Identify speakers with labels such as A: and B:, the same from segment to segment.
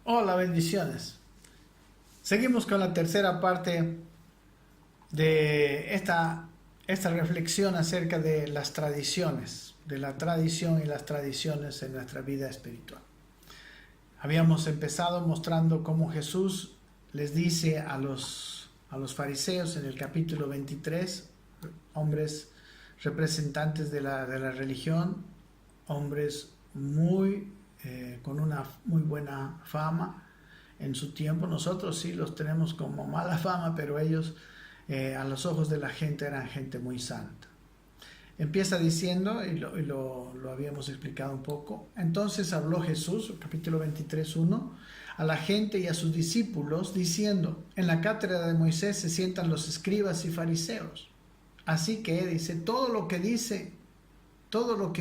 A: Hola, bendiciones. Seguimos con la tercera parte de esta reflexión acerca de las tradiciones, de la tradición y las tradiciones en nuestra vida espiritual. Habíamos empezado mostrando cómo Jesús les dice a los fariseos en el capítulo 23, hombres representantes de la religión, hombres con una muy buena fama en su tiempo. Nosotros sí los tenemos como mala fama, pero ellos a los ojos de la gente eran gente muy santa. Empieza diciendo, y lo habíamos explicado un poco: entonces habló Jesús, capítulo 23, 1, a la gente y a sus discípulos, diciendo: en la cátedra de Moisés se sientan los escribas y fariseos. Así que dice, todo lo que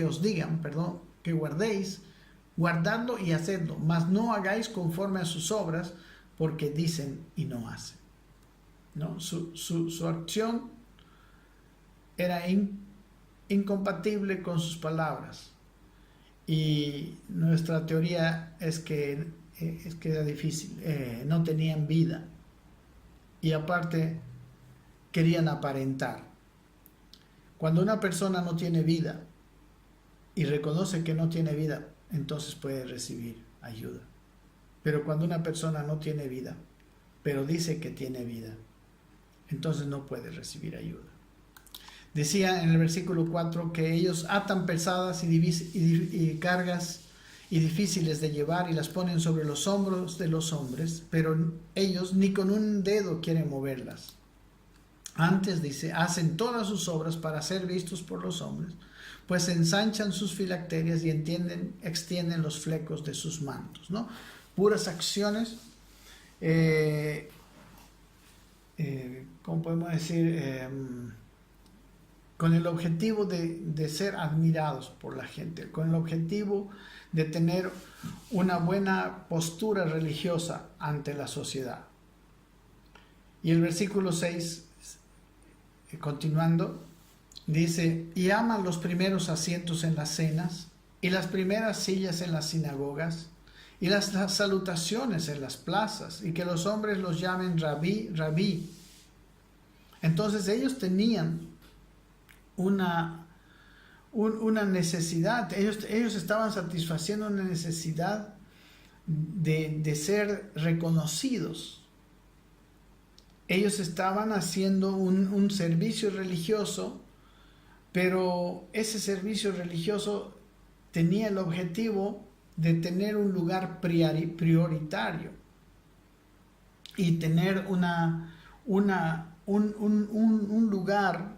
A: os digan, que guardéis, guardadlo y hacedlo, mas no hagáis conforme a sus obras, porque dicen y no hacen. ¿No? Su acción era incompatible con sus palabras. Y nuestra teoría es que era difícil, no tenían vida. Y aparte, querían aparentar. Cuando una persona no tiene vida y reconoce que no tiene vida, entonces puede recibir ayuda. Pero cuando una persona no tiene vida, pero dice que tiene vida, entonces no puede recibir ayuda. Decía en el versículo 4 que ellos atan pesadas y cargas y difíciles de llevar y las ponen sobre los hombros de los hombres, pero ellos ni con un dedo quieren moverlas. Antes, dice, hacen todas sus obras para ser vistos por los hombres, pues ensanchan sus filacterias y extienden los flecos de sus mantos, ¿no? Puras acciones, ¿cómo podemos decir? Con el objetivo de ser admirados por la gente, con el objetivo de tener una buena postura religiosa ante la sociedad. Y el versículo 6, continuando, dice: y aman los primeros asientos en las cenas, y las primeras sillas en las sinagogas, y las salutaciones en las plazas, y que los hombres los llamen rabí, rabí. Entonces ellos tenían una necesidad, ellos estaban satisfaciendo una necesidad de ser reconocidos. Ellos estaban haciendo un servicio religioso, pero ese servicio religioso tenía el objetivo de tener un lugar prioritario y tener un lugar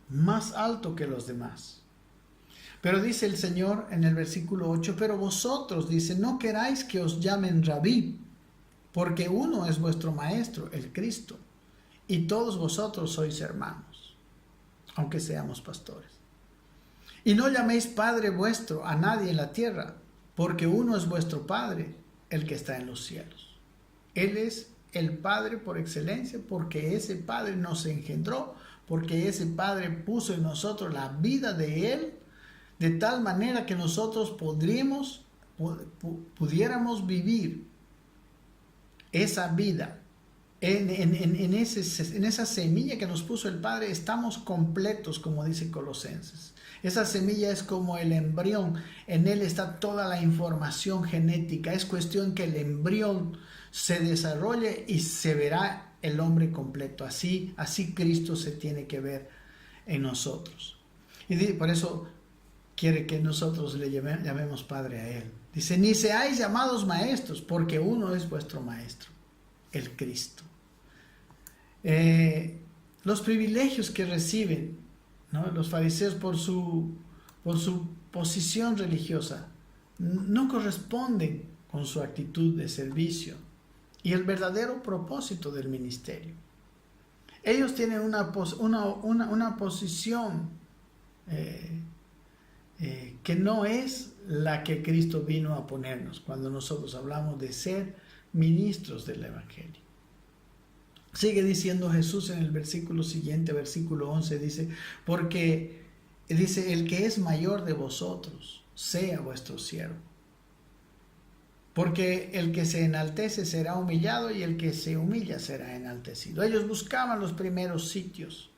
A: más alto que los demás. Pero dice el Señor en el versículo 8: pero vosotros, dice, no queráis que os llamen rabí, porque uno es vuestro maestro, el Cristo, y todos vosotros sois hermanos, aunque seamos pastores. Y no llaméis Padre vuestro a nadie en la tierra, porque uno es vuestro Padre, el que está en los cielos. Él es el Padre por excelencia, porque ese Padre nos engendró, porque ese Padre puso en nosotros la vida de Él, de tal manera que nosotros pudiéramos vivir esa vida. En esa semilla que nos puso el Padre estamos completos, como dice Colosenses. Esa semilla es como el embrión, en él está toda la información genética. Es cuestión que el embrión se desarrolle y se verá el hombre completo. Así Cristo se tiene que ver en nosotros. Y por eso quiere que nosotros le llamemos Padre a él. Dice: ni seáis llamados maestros, porque uno es vuestro maestro, el Cristo. Los privilegios que reciben, ¿no?, los fariseos por su posición religiosa no corresponden con su actitud de servicio y el verdadero propósito del ministerio. Ellos tienen una posición que no es la que Cristo vino a ponernos cuando nosotros hablamos de ser ministros del Evangelio. Sigue diciendo Jesús en el versículo siguiente, versículo 11, dice: porque dice, el que es mayor de vosotros sea vuestro siervo. Porque el que se enaltece será humillado y el que se humilla será enaltecido. Ellos buscaban los primeros sitios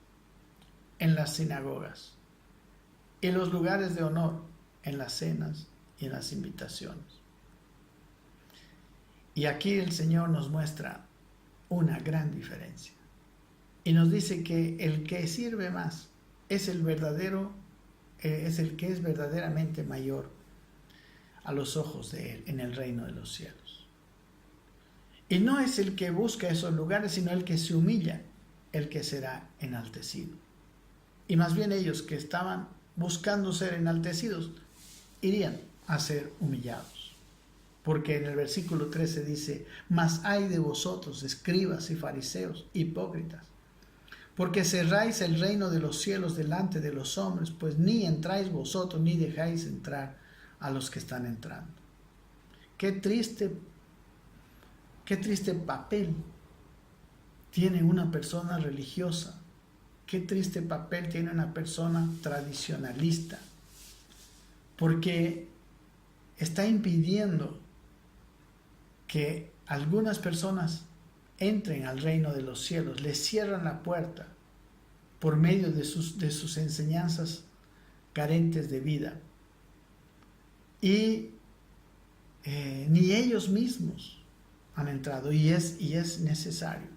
A: en las sinagogas y los lugares de honor en las cenas y en las invitaciones. Y aquí el Señor nos muestra una gran diferencia. Y nos dice que el que sirve más es el que es verdaderamente mayor a los ojos de Él en el reino de los cielos. Y no es el que busca esos lugares, sino el que se humilla, el que será enaltecido. Y más bien ellos que estaban buscando ser enaltecidos, irían a ser humillados. Porque en el versículo 13 dice: mas ay de vosotros, escribas y fariseos, hipócritas, porque cerráis el reino de los cielos delante de los hombres, pues ni entráis vosotros, ni dejáis entrar a los que están entrando. Qué triste papel tiene una persona religiosa. Qué triste papel tiene una persona tradicionalista. Porque está impidiendo que algunas personas entren al reino de los cielos. Les cierran la puerta por medio de sus enseñanzas carentes de vida. Y ni ellos mismos han entrado. Y es necesario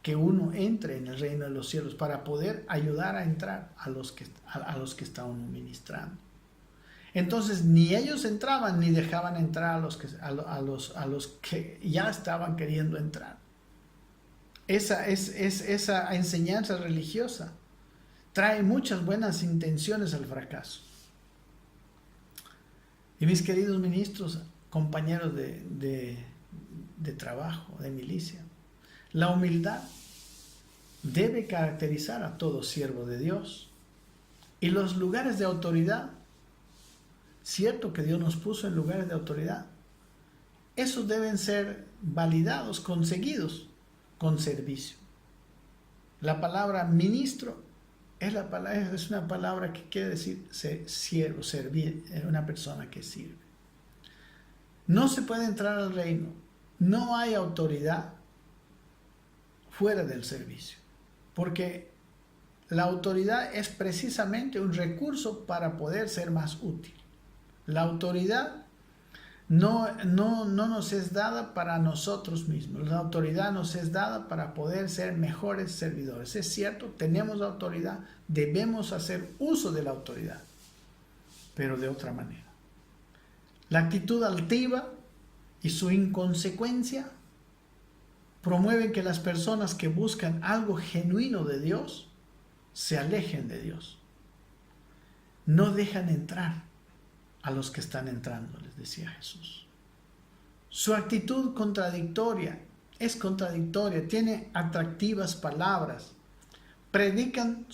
A: que uno entre en el reino de los cielos para poder ayudar a entrar a los que está uno ministrando. Entonces ni ellos entraban ni dejaban entrar a los que ya estaban queriendo entrar. Esa enseñanza religiosa trae muchas buenas intenciones al fracaso. Y mis queridos ministros, compañeros de trabajo, de milicia, la humildad debe caracterizar a todo siervo de Dios. Y los lugares de autoridad, cierto que Dios nos puso en lugares de autoridad, esos deben ser validados, conseguidos con servicio. La palabra ministro es una palabra que quiere decir siervo, servir, una persona que sirve. No se puede entrar al reino, no hay autoridad fuera del servicio, porque la autoridad es precisamente un recurso para poder ser más útil. La autoridad no nos es dada para nosotros mismos. La autoridad nos es dada para poder ser mejores servidores. Es cierto, tenemos autoridad, debemos hacer uso de la autoridad, pero de otra manera. La actitud altiva y su inconsecuencia promueven que las personas que buscan algo genuino de Dios se alejen de Dios. No dejan entrar a los que están entrando, les decía Jesús. Su actitud es contradictoria, tiene atractivas palabras, predican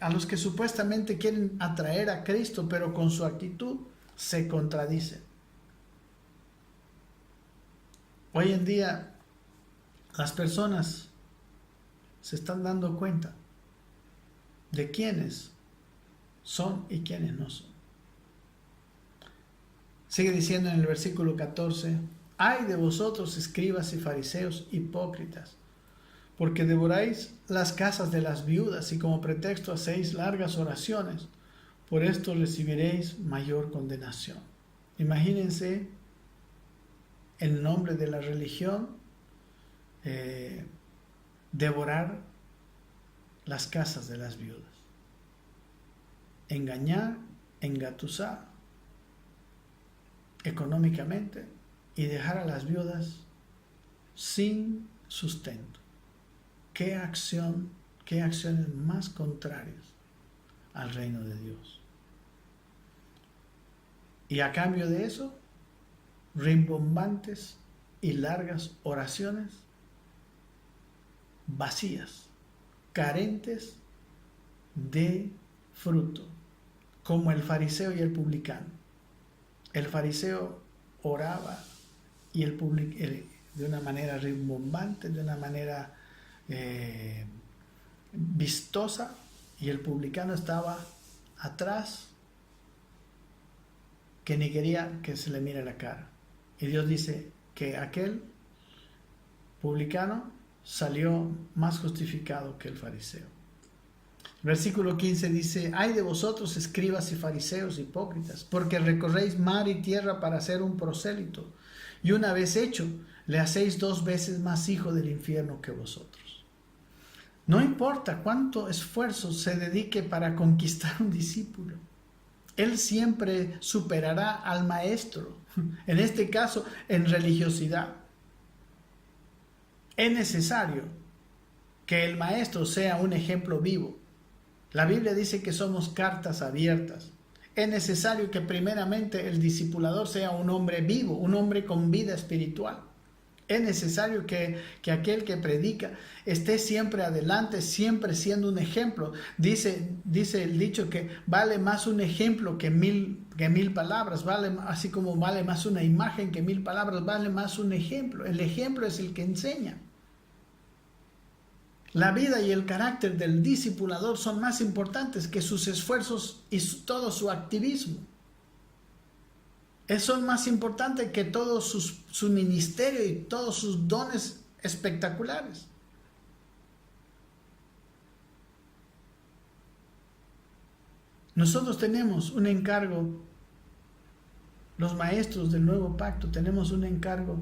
A: a los que supuestamente quieren atraer a Cristo, pero con su actitud se contradicen. Hoy en día las personas se están dando cuenta de quiénes son y quiénes no son. Sigue diciendo en el versículo 14: ay de vosotros, escribas y fariseos, hipócritas, porque devoráis las casas de las viudas y como pretexto hacéis largas oraciones. Por esto recibiréis mayor condenación. Imagínense, en nombre de la religión, devorar las casas de las viudas, engañar, engatusar económicamente y dejar a las viudas sin sustento. ¿Qué acciones más contrarias al reino de Dios? Y a cambio de eso, rimbombantes y largas oraciones vacías, carentes de fruto, como el fariseo y el publicano. El fariseo oraba y de una manera rimbombante, de una manera vistosa, y el publicano estaba atrás, que ni quería que se le mire la cara. Y Dios dice que aquel publicano salió más justificado que el fariseo. Versículo 15 dice: ay de vosotros, escribas y fariseos hipócritas, porque recorréis mar y tierra para ser un prosélito, y una vez hecho, le hacéis 2 veces más hijo del infierno que vosotros. No importa cuánto esfuerzo se dedique para conquistar un discípulo, él siempre superará al maestro, en este caso en religiosidad. Es necesario que el maestro sea un ejemplo vivo. La Biblia dice que somos cartas abiertas. Es necesario que primeramente el discipulador sea un hombre vivo, un hombre con vida espiritual. Es necesario que aquel que predica esté siempre adelante, siempre siendo un ejemplo. Dice el dicho que vale más un ejemplo que mil palabras, así como vale más una imagen que 1000 palabras, vale más un ejemplo. El ejemplo es el que enseña. La vida y el carácter del discipulador son más importantes que sus esfuerzos y todo su activismo. Son más importantes que todo su ministerio y todos sus dones espectaculares. Nosotros tenemos un encargo, los maestros del nuevo pacto, tenemos un encargo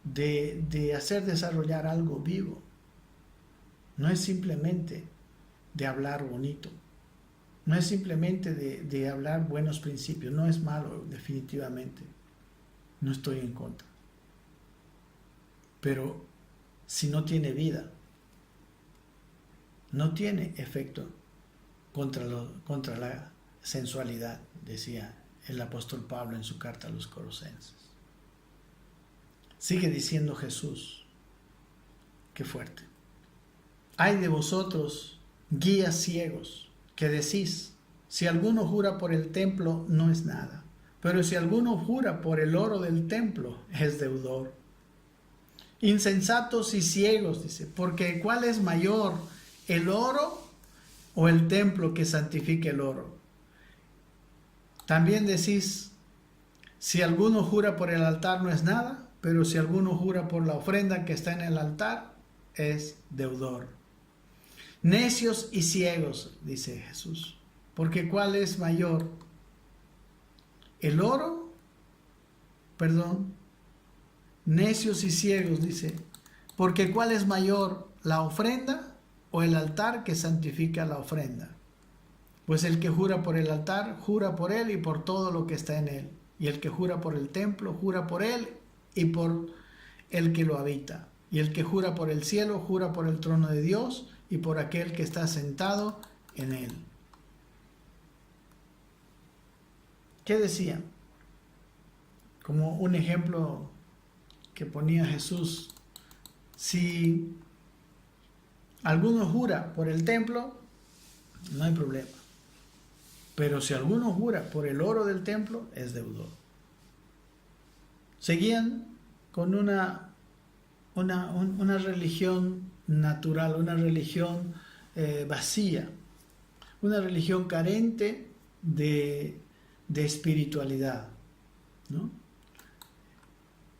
A: de hacer desarrollar algo vivo. No es simplemente de hablar bonito. No es simplemente de hablar buenos principios. No es malo, definitivamente. No estoy en contra. Pero si no tiene vida, no tiene efecto contra la sensualidad, decía el apóstol Pablo en su carta a los Colosenses. Sigue diciendo Jesús. Qué fuerte. Ay de vosotros, guías ciegos, que decís: si alguno jura por el templo, no es nada, pero si alguno jura por el oro del templo, es deudor. Insensatos y ciegos, dice, porque ¿cuál es mayor, el oro o el templo que santifica el oro? También decís: si alguno jura por el altar, no es nada, pero si alguno jura por la ofrenda que está en el altar, es deudor. Necios y ciegos, dice Jesús, porque ¿cuál es mayor? El oro, necios y ciegos, dice, porque ¿cuál es mayor, la ofrenda o el altar que santifica la ofrenda? Pues el que jura por el altar, jura por él y por todo lo que está en él. Y el que jura por el templo, jura por él y por el que lo habita. Y el que jura por el cielo, jura por el trono de Dios y por aquel que está sentado en él. ¿Qué decía? Como un ejemplo que ponía Jesús: si alguno jura por el templo, no hay problema. Pero si alguno jura por el oro del templo, es deudor. Seguían con una religión natural, una religión vacía, una religión carente de espiritualidad, ¿no?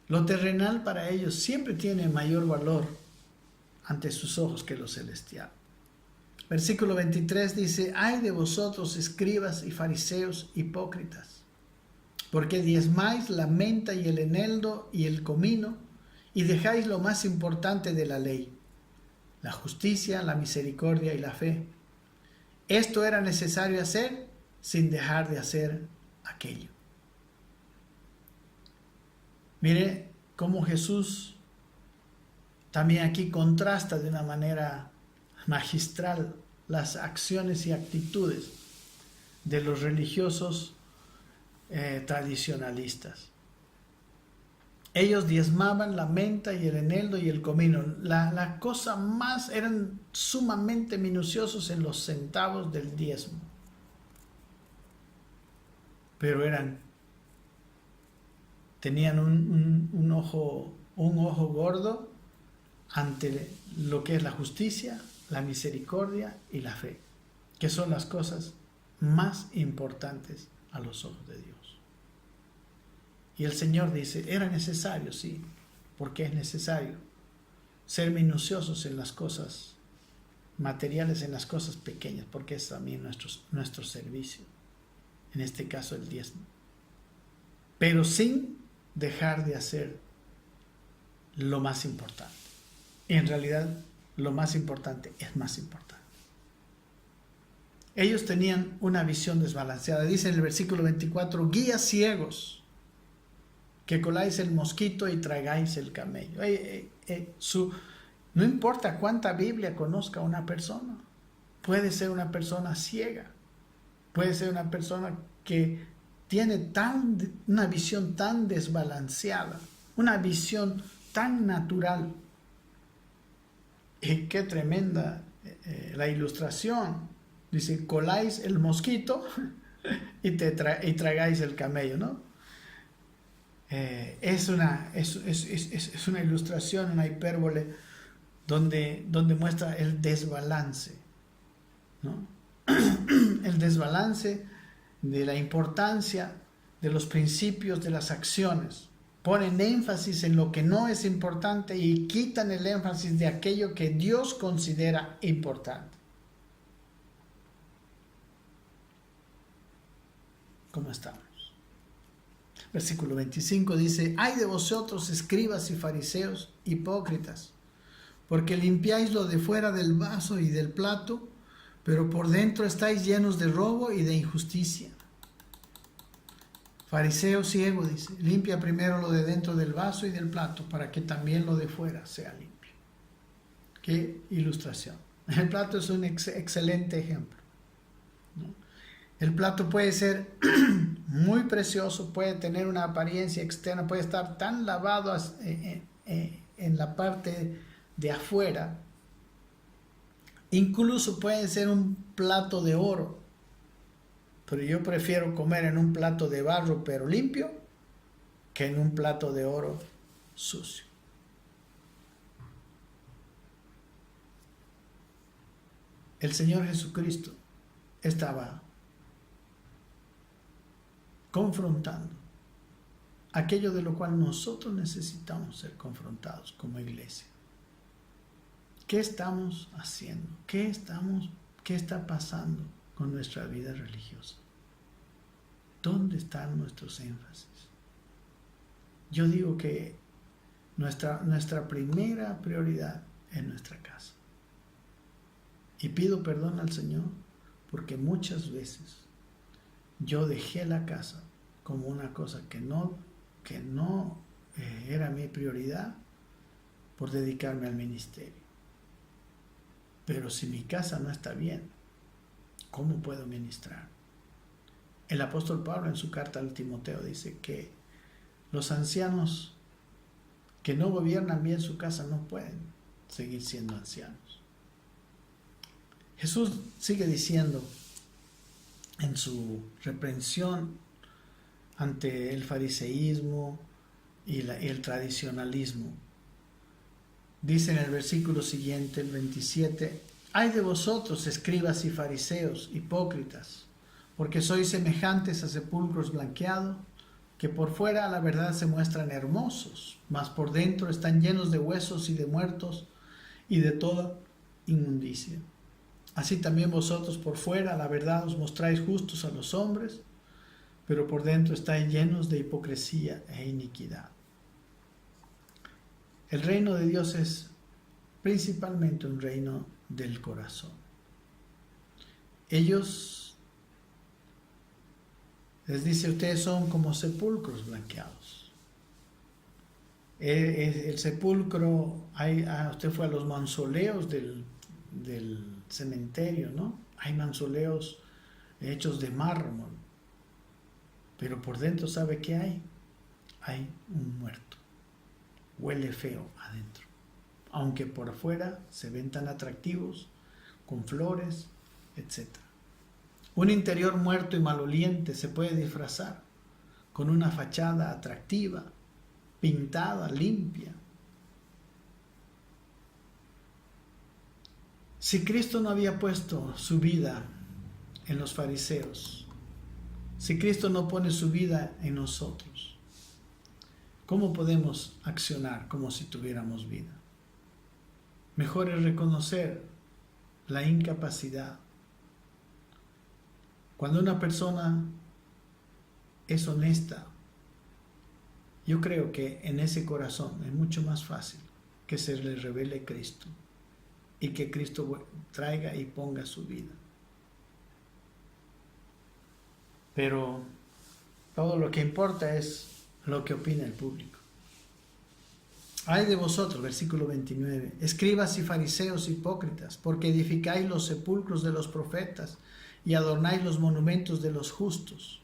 A: Lo terrenal para ellos siempre tiene mayor valor ante sus ojos que lo celestial. Versículo 23 dice: ay de vosotros, escribas y fariseos hipócritas, porque diezmáis la menta y el eneldo y el comino, y dejáis lo más importante de la ley, la justicia, la misericordia y la fe. Esto era necesario hacer sin dejar de hacer aquello. Mire cómo Jesús también aquí contrasta de una manera magistral las acciones y actitudes de los religiosos tradicionalistas. Ellos diezmaban la menta y el eneldo y el comino. La cosa más, eran sumamente minuciosos en los centavos del diezmo. Pero tenían un ojo gordo ante lo que es la justicia, la misericordia y la fe, que son las cosas más importantes a los ojos de Dios. Y el Señor dice, era necesario, sí, porque es necesario ser minuciosos en las cosas materiales, en las cosas pequeñas, porque es también nuestro servicio, en este caso el diezmo. Pero sin dejar de hacer lo más importante. En realidad, lo más importante es más importante. Ellos tenían una visión desbalanceada. Dice en el versículo 24, guías ciegos, que coláis el mosquito y traigáis el camello. No importa cuánta Biblia conozca una persona, puede ser una persona ciega, puede ser una persona que tiene una visión tan desbalanceada, una visión tan natural. Y qué tremenda la ilustración. Dice, coláis el mosquito y tragáis el camello, ¿no? Es una ilustración, una hipérbole donde muestra el desbalance, ¿no? El desbalance de la importancia de los principios de las acciones. Ponen énfasis en lo que no es importante y quitan el énfasis de aquello que Dios considera importante. ¿Cómo estamos? Versículo 25 dice, ay de vosotros, escribas y fariseos, hipócritas, porque limpiáis lo de fuera del vaso y del plato, pero por dentro estáis llenos de robo y de injusticia. Fariseo ciego, dice, limpia primero lo de dentro del vaso y del plato, para que también lo de fuera sea limpio. Qué ilustración. El plato es un excelente ejemplo, ¿no? El plato puede ser muy precioso, puede tener una apariencia externa, puede estar tan lavado en la parte de afuera. Incluso puede ser un plato de oro, pero yo prefiero comer en un plato de barro pero limpio que en un plato de oro sucio. El Señor Jesucristo estaba confrontando aquello de lo cual nosotros necesitamos ser confrontados como iglesia. ¿Qué estamos haciendo? ¿Qué está pasando con nuestra vida religiosa? ¿Dónde están nuestros énfasis? Yo digo que nuestra primera prioridad es nuestra casa. Y pido perdón al Señor porque muchas veces yo dejé la casa como una cosa que no era mi prioridad por dedicarme al ministerio. Pero si mi casa no está bien, ¿cómo puedo ministrar? El apóstol Pablo en su carta al Timoteo dice que los ancianos que no gobiernan bien su casa no pueden seguir siendo ancianos. Jesús sigue diciendo en su reprensión ante el fariseísmo y el tradicionalismo. Dice en el versículo siguiente, el 27, ay de vosotros, escribas y fariseos, hipócritas, porque sois semejantes a sepulcros blanqueados, que por fuera a la verdad se muestran hermosos, mas por dentro están llenos de huesos y de muertos y de toda inmundicia. Así también vosotros por fuera, la verdad, os mostráis justos a los hombres, pero por dentro estáis llenos de hipocresía e iniquidad. El reino de Dios es principalmente un reino del corazón. Ellos, les dice, ustedes son como sepulcros blanqueados. El sepulcro, usted fue a los mausoleos del cementerio, ¿no? Hay mausoleos hechos de mármol, pero por dentro, ¿sabe qué hay? Hay un muerto. Huele feo adentro, aunque por afuera se ven tan atractivos, con flores, etc. Un interior muerto y maloliente se puede disfrazar con una fachada atractiva, pintada, limpia. Si Cristo no había puesto su vida en los fariseos, si Cristo no pone su vida en nosotros, ¿cómo podemos accionar como si tuviéramos vida? Mejor es reconocer la incapacidad. Cuando una persona es honesta, yo creo que en ese corazón es mucho más fácil que se le revele Cristo y que Cristo traiga y ponga su vida. Pero todo lo que importa es lo que opina el público. Ay de vosotros, versículo 29, escribas y fariseos hipócritas, porque edificáis los sepulcros de los profetas y adornáis los monumentos de los justos.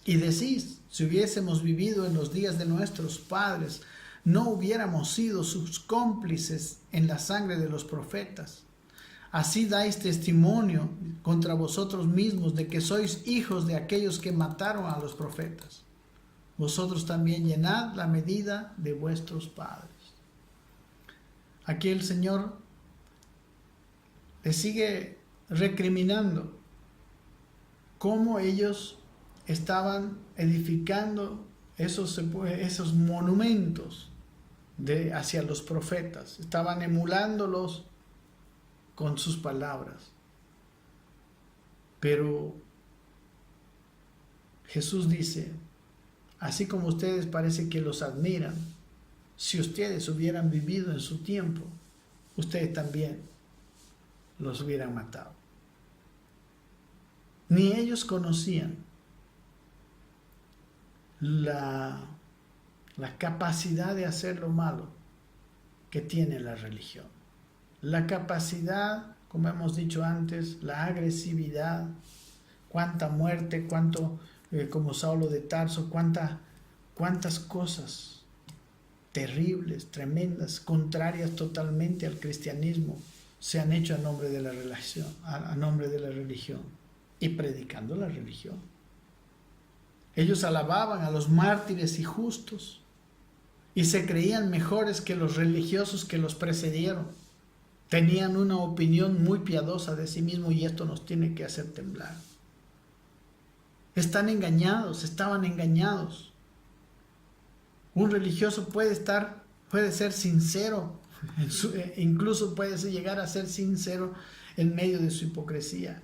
A: Y decís, si hubiésemos vivido en los días de nuestros padres, no hubiéramos sido sus cómplices en la sangre de los profetas. Así dais testimonio contra vosotros mismos de que sois hijos de aquellos que mataron a los profetas. Vosotros también llenad la medida de vuestros padres. Aquí el Señor le sigue recriminando cómo ellos estaban edificando esos monumentos hacia los profetas. Estaban emulándolos con sus palabras. Pero Jesús dice, así como ustedes parece que los admiran, si ustedes hubieran vivido en su tiempo, ustedes también los hubieran matado. Ni ellos conocían la capacidad de hacer lo malo que tiene la religión. La capacidad, como hemos dicho antes, la agresividad, cuánta muerte, como Saulo de Tarso, cuántas cosas terribles, tremendas, contrarias totalmente al cristianismo, se han hecho a nombre de la religión y predicando la religión. Ellos alababan a los mártires y justos y se creían mejores que los religiosos que los precedieron. Tenían una opinión muy piadosa de sí mismos y esto nos tiene que hacer temblar. Estaban engañados. Un religioso puede ser sincero, incluso puede llegar a ser sincero en medio de su hipocresía,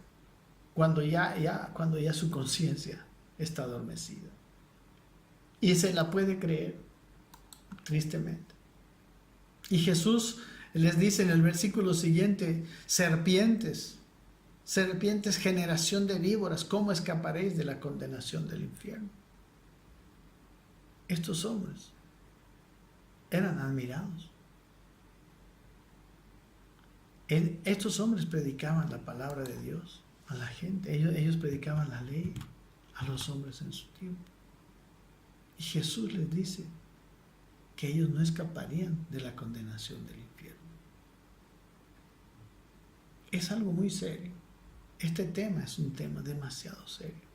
A: cuando ya su conciencia está adormecida. Y se la puede creer, tristemente. Y Jesús les dice en el versículo siguiente, serpientes, generación de víboras, ¿cómo escaparéis de la condenación del infierno? Estos hombres eran admirados. Estos hombres predicaban la palabra de Dios a la gente. Ellos predicaban la ley a los hombres en su tiempo. Y Jesús les dice que ellos no escaparían de la condenación del infierno. Es algo muy serio. Este tema es un tema demasiado serio.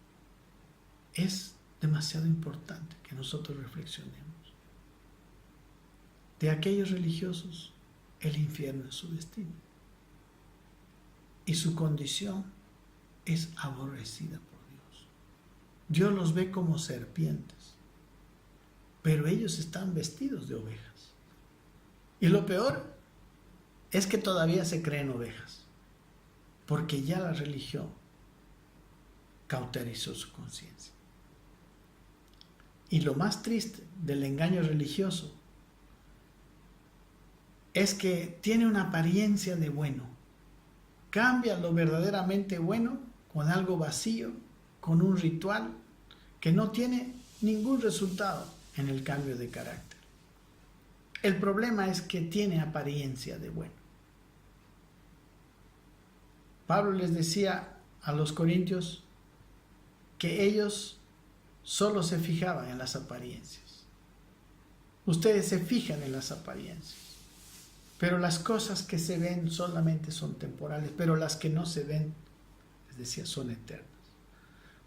A: Es demasiado importante que nosotros reflexionemos. De aquellos religiosos, el infierno es su destino. Y su condición es aborrecida por Dios. Dios los ve como serpientes, pero ellos están vestidos de ovejas. Y lo peor es que todavía se creen ovejas, porque ya la religión cauterizó su conciencia. Y lo más triste del engaño religioso es que tiene una apariencia de bueno. Cambia lo verdaderamente bueno con algo vacío, con un ritual que no tiene ningún resultado en el cambio de carácter. El problema es que tiene apariencia de bueno. Pablo les decía a los corintios que ellos solo se fijaban en las apariencias. Ustedes se fijan en las apariencias, pero las cosas que se ven solamente son temporales, pero las que no se ven, les decía, son eternas.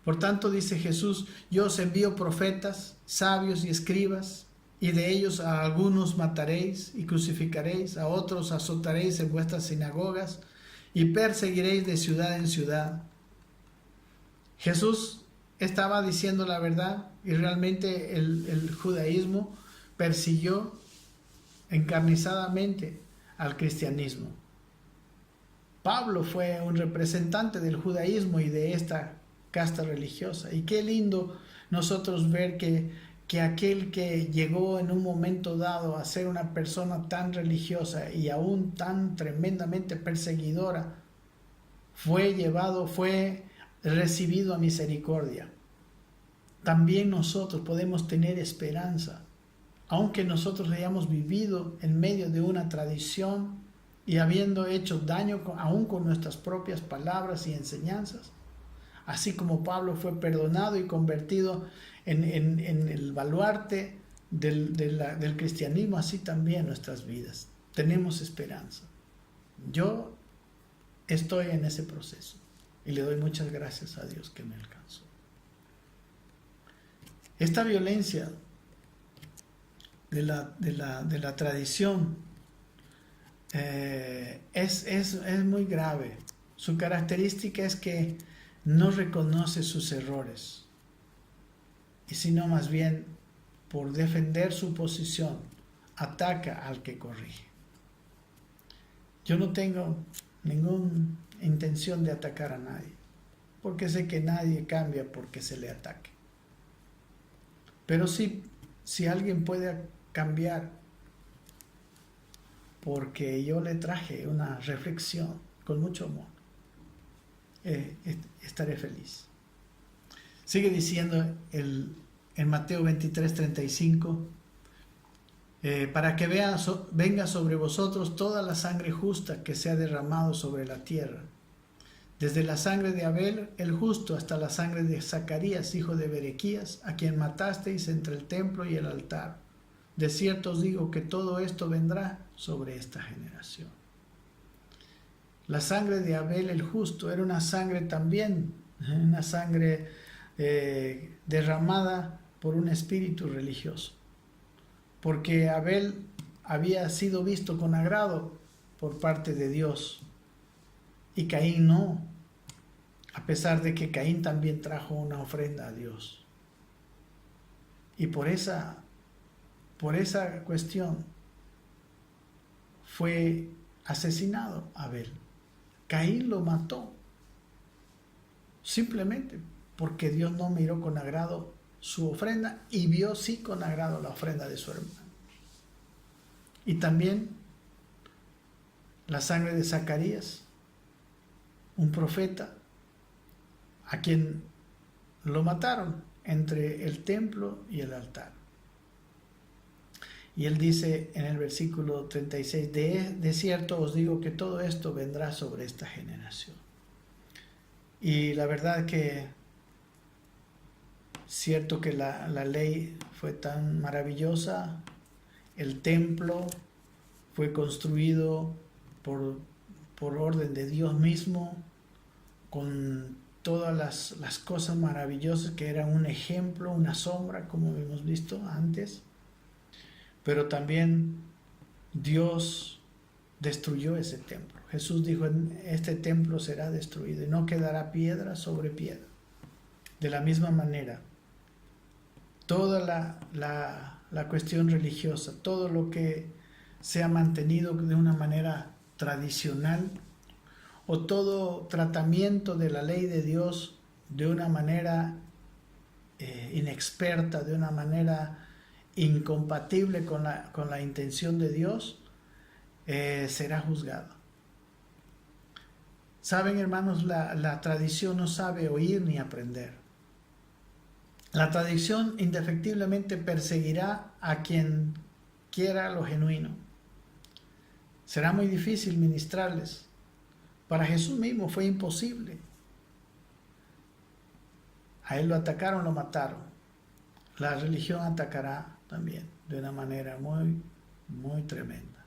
A: Por tanto, dice Jesús, yo os envío profetas, sabios y escribas, y de ellos a algunos mataréis y crucificaréis, a otros azotaréis en vuestras sinagogas y perseguiréis de ciudad en ciudad. Jesús estaba diciendo la verdad y realmente el judaísmo persiguió encarnizadamente al cristianismo. Pablo fue un representante del judaísmo y de esta casta religiosa. Y qué lindo nosotros ver que aquel que llegó en un momento dado a ser una persona tan religiosa y aún tan tremendamente perseguidora, fue recibido a misericordia. También nosotros podemos tener esperanza, aunque nosotros hayamos vivido en medio de una tradición y habiendo hecho daño aún con nuestras propias palabras y enseñanzas. Así como Pablo fue perdonado y convertido en el baluarte del cristianismo, así también nuestras vidas. Tenemos esperanza. Yo estoy en ese proceso y le doy muchas gracias a Dios que me alcanzó. Esta violencia de la tradición es muy grave. Su característica es que no reconoce sus errores, y sino más bien, por defender su posición, ataca al que corrige. Yo no tengo ninguna intención de atacar a nadie, porque sé que nadie cambia porque se le ataque. Pero sí, si alguien puede cambiar porque yo le traje una reflexión con mucho amor, estaré feliz. Sigue diciendo en Mateo 23:35, para que venga sobre vosotros toda la sangre justa que se ha derramado sobre la tierra, desde la sangre de Abel el justo hasta la sangre de Zacarías, hijo de Berequías, a quien matasteis entre el templo y el altar. De cierto os digo que todo esto vendrá sobre esta generación. La sangre de Abel el justo era una sangre también, una sangre derramada por un espíritu religioso, porque Abel había sido visto con agrado por parte de Dios y Caín no, a pesar de que Caín también trajo una ofrenda a Dios. Y por esa cuestión fue asesinado Abel. Caín lo mató simplemente porque Dios no miró con agrado su ofrenda y vio sí con agrado la ofrenda de su hermano. Y también la sangre de Zacarías, un profeta, a quien lo mataron entre el templo y el altar. Y él dice en el versículo 36, de cierto os digo que todo esto vendrá sobre esta generación. Y la verdad que cierto que la ley fue tan maravillosa, el templo fue construido por orden de Dios mismo, con todas las cosas maravillosas que eran un ejemplo, una sombra, como hemos visto antes. Pero también Dios destruyó ese templo. Jesús dijo, este templo será destruido y no quedará piedra sobre piedra. De la misma manera, toda la cuestión religiosa, todo lo que se ha mantenido de una manera tradicional, o todo tratamiento de la ley de Dios de una manera inexperta, de una manera incompatible con la intención de Dios, será juzgado. Saben, hermanos, la tradición no sabe oír ni aprender. La tradición indefectiblemente perseguirá a quien quiera lo genuino. Será muy difícil ministrarles. Para Jesús mismo fue imposible. A él lo atacaron, lo mataron. La religión atacará también de una manera muy, muy tremenda.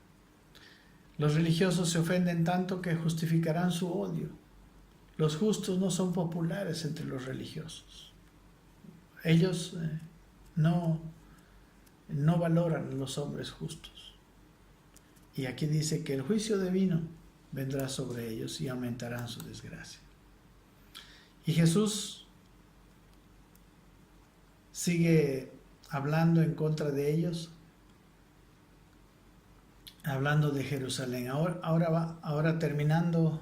A: Los religiosos se ofenden tanto que justificarán su odio. Los justos no son populares entre los religiosos. Ellos no valoran a los hombres justos. Y aquí dice que el juicio divino vendrá sobre ellos y aumentarán su desgracia. Y Jesús sigue hablando en contra de ellos hablando de Jerusalén. Ahora terminando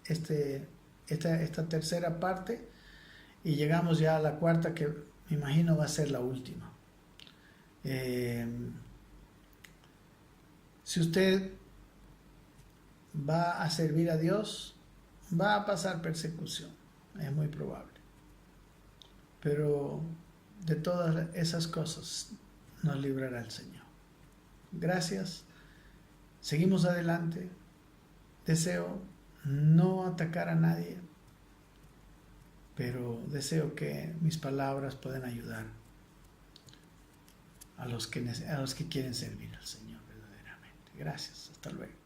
A: esta tercera parte y llegamos ya a la cuarta, que me imagino va a ser la última. Si usted va a servir a Dios, va a pasar persecución, es muy probable. Pero de todas esas cosas nos librará el Señor. Gracias. Seguimos adelante. Deseo no atacar a nadie, pero deseo que mis palabras puedan ayudar a los que quieren servir al Señor verdaderamente. Gracias. Hasta luego.